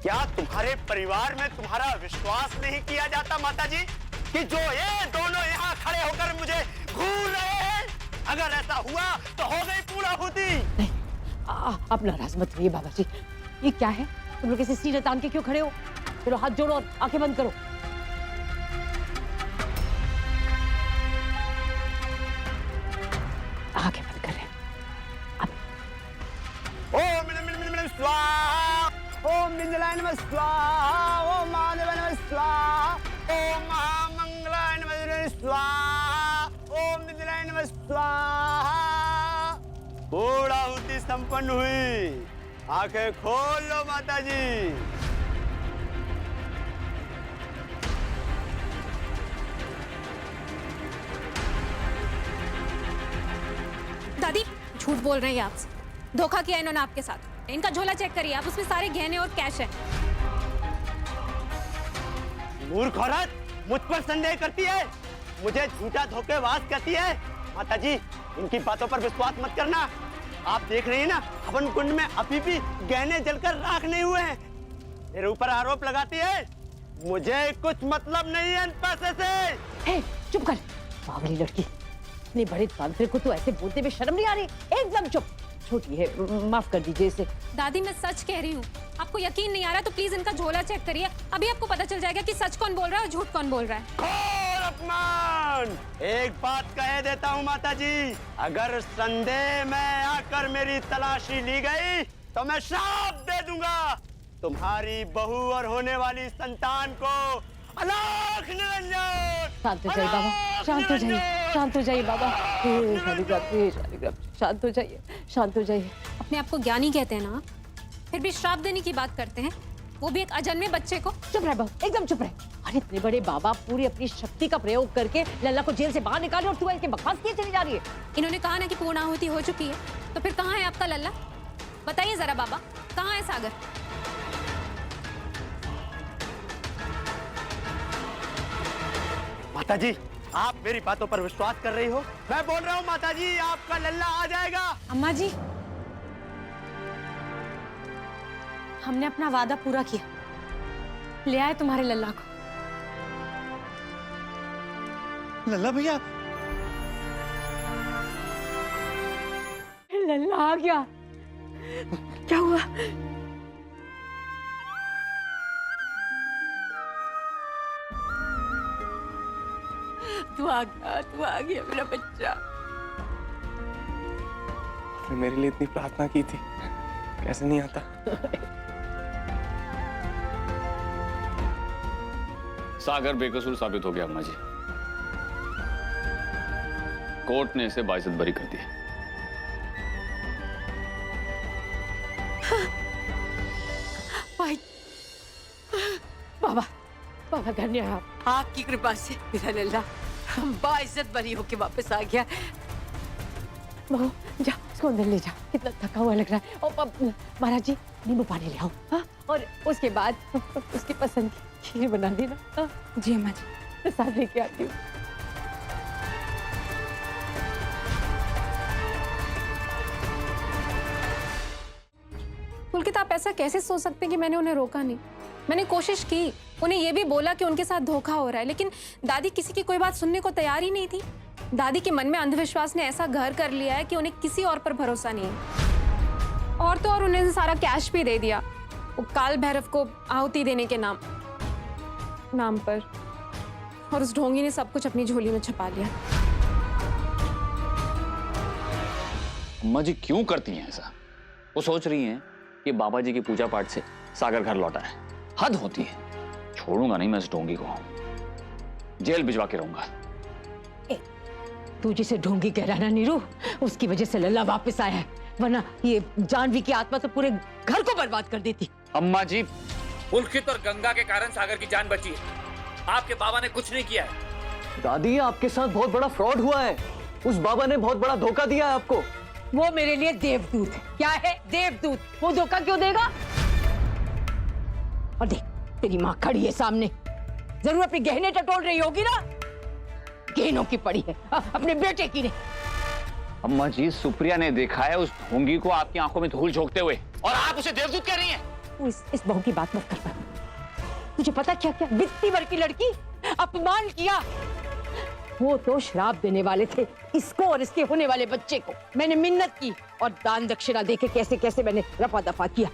क्या तुम्हारे परिवार में तुम्हारा विश्वास नहीं किया जाता माता जी कि जो ये दोनों यहाँ खड़े होकर मुझे घूर रहे हैं? अगर ऐसा हुआ तो हो गई पूरा होती। नहीं, आप नाराज मत होइए बाबा जी। ये क्या है, तुम लोग ऐसे सीने तान के क्यों खड़े हो? चलो हाथ जोड़ो और आंखें बंद करो। आंखें बंद कर रहे हैं। ओम नमः स्वाहा, ओम इंद्राय नमः स्वाहा, ओम महादेवाय नमः स्वाहा, ओम महामंगलाय नमः स्वाहा, ओम इंद्राय नमः स्वाहा। पूर्णाहुति संपन्न हुई। आंखें खोल लो माता जी। दादी झूठ बोल रही है आपसे। धोखा किया इन्होंने आपके साथ। इनका झोला चेक करिए आप, उसमें सारे गहने और कैश है। मूर्ख औरत, मुझ पर संदेह करती है, मुझे झूठा धोखेबाज कहती है। माता जी, इनकी बातों पर विश्वास मत करना। आप देख रही हैं ना, हवन कुंड में अभी भी गहने जलकर राख नहीं हुए हैं। मेरे ऊपर आरोप लगाती है। मुझे कुछ मतलब नहीं है इन पैसे से। हे, चुप कर पागली लड़की। इतने बड़े तांत्रिक को तो ऐसे बोलते में शर्म नहीं आ रही? एकदम चुप। छोटी है, माफ कर दीजिए इसे। दादी मैं सच कह रही हूँ, आपको यकीन नहीं आ रहा तो प्लीज इनका झोला चेक करिए। अभी आपको पता चल जाएगा कि सच कौन बोल रहा है और झूठ कौन बोल रहा है। घोर अपमान! एक बात कह देता हूँ माता जी, अगर संदेह में आकर मेरी तलाशी ली गई तो मैं श्राप दे दूंगा तुम्हारी बहू और होने वाली संतान को। अलख निरंजन! शांत हो जाइए बाबा, शांत हो जाइए, शांत हो जाइए बाबा। शांत हो जाइए, शांत हो जाइए। अपने आप को ज्ञानी कहते हैं ना, फिर भी श्राप देने की बात करते हैं, वो भी एक अजन्मे बच्चे को। चुप रह बहू, एकदम चुप रह। अरे इतने बड़े बाबा पूरी अपनी शक्ति का प्रयोग करके लल्ला को जेल से बाहर निकाले और तू इसके बकवास किए चली जा रही है। इन्होंने कहा ना कि पूर्णाहुति हो चुकी है, तो फिर कहाँ है आपका लल्ला? बताइए जरा बाबा, कहाँ है सागर? माता जी, आप मेरी बातों पर विश्वास कर रही हो? मैं बोल रहा हूँ माता जी, आपका लल्ला आ जाएगा। अम्मा जी, हमने अपना वादा पूरा किया, ले आए तुम्हारे लल्ला को। लल्ला भैया, लल्ला आ गया। क्या हुआ? तू आ गया मेरा बच्चा। आपने मेरे लिए इतनी प्रार्थना की थी, कैसे नहीं आता? सागर बेकसूर साबित हो गया अम्मा जी। कोर्ट ने इसे बाइज्जत बरी कर दिया। बाबा, बाबा धन्यवाद। आपकी कृपा से मेरा लल्ला बाइज्जत बरी होके वापस आ गया। बहू जा, इसको अंदर ले जा, कितना थका हुआ लग रहा है। और महाराज जी, नींबू पानी ले आओ। हाँ, और उसके बाद उसकी पसंद की खीर बना देना। हाँ? जी अम्मा जी। प्रसाद लेके आती हूँ। पुलकित, आप ऐसा कैसे सोच सकते हैं कि मैंने उन्हें रोका नहीं? मैंने कोशिश की, उन्हें यह भी बोला कि उनके साथ धोखा हो रहा है, लेकिन दादी किसी की कोई बात सुनने को तैयार ही नहीं थी। दादी के मन में अंधविश्वास ने ऐसा घर कर लिया है कि उन्हें किसी और पर भरोसा नहीं है। और तो और उन्हें सारा कैश भी दे दिया, वो काल भैरव को आहुति देने के नाम पर। और उस ढोंगी ने सब कुछ अपनी झोली में छुपा लिया। अम्मा जी क्यों करती हैं ऐसा? वो सोच रही हैं कि बाबा जी की पूजा पाठ से सागर घर लौटा है। हद होती है। छोड़ूंगा नहीं मैं इस ढोंगी को, जेल भिजवा के रहूंगा। तू जिसे ढोंगी कह रहा ना नीरू, उसकी वजह से लल्ला वापस आया है, वरना ये जानवी की आत्मा तो पूरे घर को बर्बाद कर देती। अम्मा जी, पुलकित और गंगा के कारण सागर की जान बची है। आपके बाबा ने कुछ नहीं किया है। दादी, आपके साथ बहुत बड़ा फ्रॉड हुआ है। उस बाबा ने बहुत बड़ा धोखा दिया है आपको। वो मेरे लिए देवदूत है। क्या है? देवदूत। वो धोखा क्यों देगा? और देख, तेरी माँ खड़ी है सामने, जरूर अपने गहने टटोल रही होगी ना। गहनों की पड़ी है, अपने बेटे की नहीं। अम्मा जी, सुप्रिया ने देखा है उस ढोंगी को आपकी आंखों में धूल झोंकते हुए, और आप उसे देवदूत कह रही हैं। तू इस बहू की बात मत कर। तुझे पता क्या क्या बित्ती भर की लड़की, अपमान किया। वो तो श्राप देने वाले थे इसको और इसके होने वाले बच्चे को। मैंने मिन्नत की और दान दक्षिणा देके कैसे कैसे मैंने रफा दफा किया।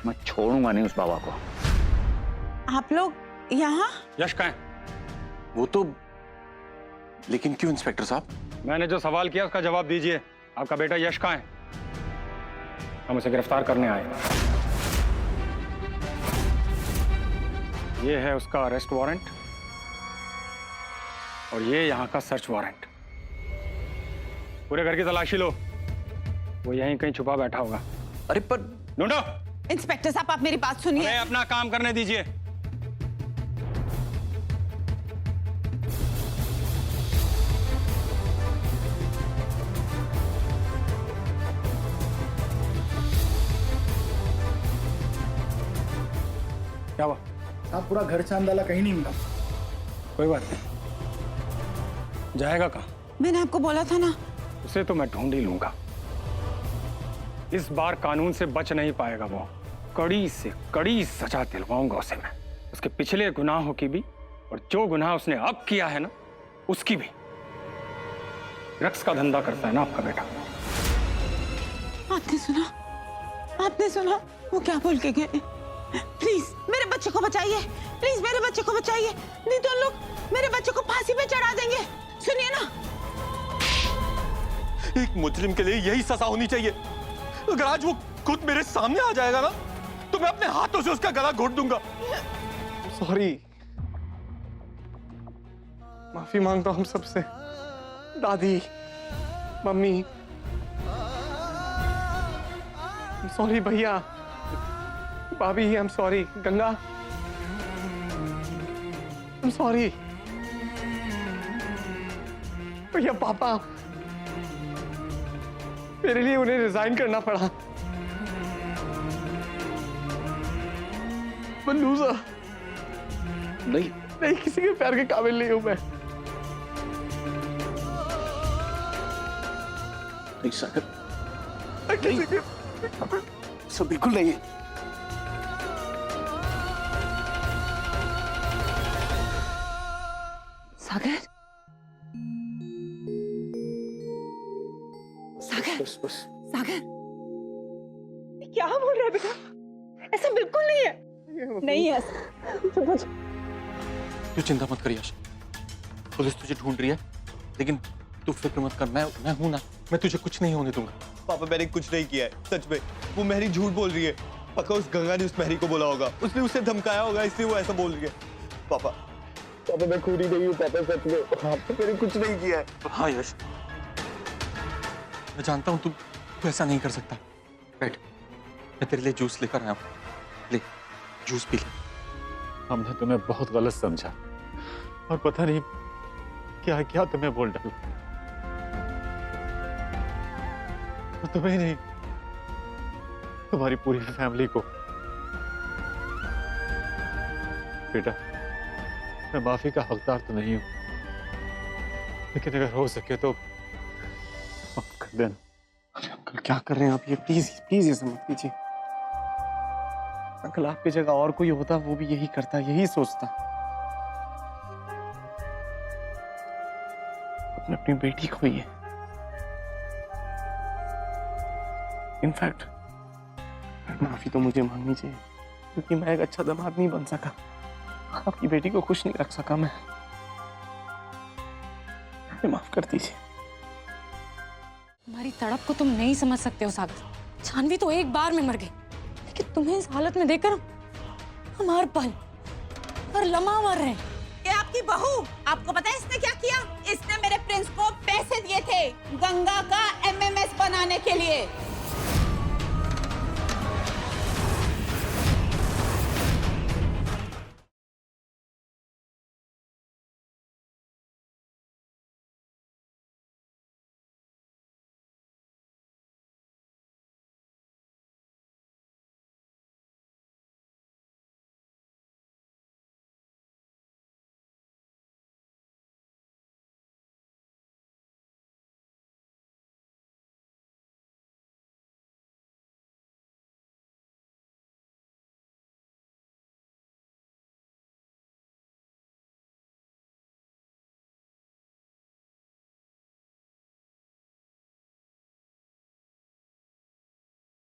मैं छोड़ूंगा नहीं उस बाबा को। आप लोग यहाँ? यश कहाँ है? वो तो, लेकिन क्यों इंस्पेक्टर साहब? मैंने जो सवाल किया उसका जवाब दीजिए। आपका बेटा यश कहाँ है? हम उसे गिरफ्तार करने आए। ये है उसका अरेस्ट वारंट और ये यहाँ का सर्च वारंट। पूरे घर की तलाशी लो, वो यहीं कहीं छुपा बैठा होगा। अरे पर ढूंढो। इंस्पेक्टर साहब आप मेरी बात सुनिए। हमें अपना काम करने दीजिए। क्या हुआ? साहब पूरा घर चांद डाला, कहीं नहीं मिला। कोई बात नहीं, जाएगा कहाँ? मैंने आपको बोला था ना। उसे तो मैं ढूंढ ही लूंगा। इस बार कानून से बच नहीं पाएगा वो। कड़ी से कड़ी सजा दिलवाऊंगा उसे मैं, उसके पिछले गुनाहों की भी और जो गुनाह उसने अब किया है ना उसकी भी। ड्रग्स का धंधा करता है ना आपका बेटा। आपने सुना? आपने सुना वो क्या बोल के गए? प्लीज मेरे बच्चे को बचाइए, प्लीज मेरे बच्चे को बचाइए, नहीं तो लोग मेरे बच्चे को फांसी पे चढ़ा देंगे। सुनिए ना। एक मुजरिम के लिए यही सजा होनी चाहिए। अगर आज वो खुद मेरे सामने आ जाएगा ना तो मैं अपने हाथों से उसका गला घोट दूंगा। सॉरी, माफी मांगता हूं सबसे। दादी, मम्मी, सॉरी भैया, भाभी, I am sorry. Ganga, I am sorry. भैया, पापा, मेरे लिए उन्हें रिजाइन करना पड़ा। मैं लूजर नहीं किसी के प्यार के काबिल नहीं हूं मैं। नहीं सागर, किसी के सब बिल्कुल नहीं है। सागर, सागर, बस। सागर, क्या बोल रहा है बेटा? ऐसा बिल्कुल नहीं है, नहीं है ऐसा। तू चिंता मत कर यश, पुलिस तुझे ढूंढ रही है, लेकिन तू फिक्र मत कर, मैं हूं ना, मैं तुझे कुछ नहीं होने दूंगा। पापा मैंने कुछ नहीं किया है, सच में। वो मेहरी झूठ बोल रही है। पक्का उस गंगा ने उस मेहरी को बोला होगा, उसने उसे धमकाया होगा, इसलिए वो ऐसा बोल रही है। पापा मैं खूनी नहीं हूँ पापा, सच में। पापा मैंने कुछ नहीं किया है। हाँ यश, मैं जानता हूँ तू ऐसा नहीं कर सकता। बैठ, मैं तेरे लिए जूस लेकर आया हूँ, ले जूस पी ले। हमने तुम्हें बहुत गलत समझा और पता नहीं क्या क्या तुम्हें बोल डाला। तो तुम्हें नहीं, तुम्हारी पूरी फैमिली को। बेटा, मैं माफी का हकदार तो नहीं हूं, लेकिन अगर हो सके तो माफ कर देना। अरे अंकल क्या कर रहे हैं आप? ये प्लीज प्लीज ऐसा मत कीजिए। अंकल आपकी जगह और कोई होता वो भी यही करता, यही सोचता। अपनी बेटी को ही है। इनफैक्ट माफी तो मुझे मांगनी चाहिए, क्योंकि मैं एक अच्छा दामाद नहीं बन सका, आपकी बेटी को खुश नहीं रख सका। मैं माफ कर दीजिए। हमारी तड़प को तुम नहीं समझ सकते हो सागर। जानवी तो एक बार में मर गई, लेकिन तुम्हें इस हालत में देखकर हम हर पल हर लम्हा मर रहे हैं। ये आपकी बहू, आपको पता है इसने क्या किया? इसने मेरे प्रिंस को पैसे दिए थे गंगा का MMS बनाने के लिए।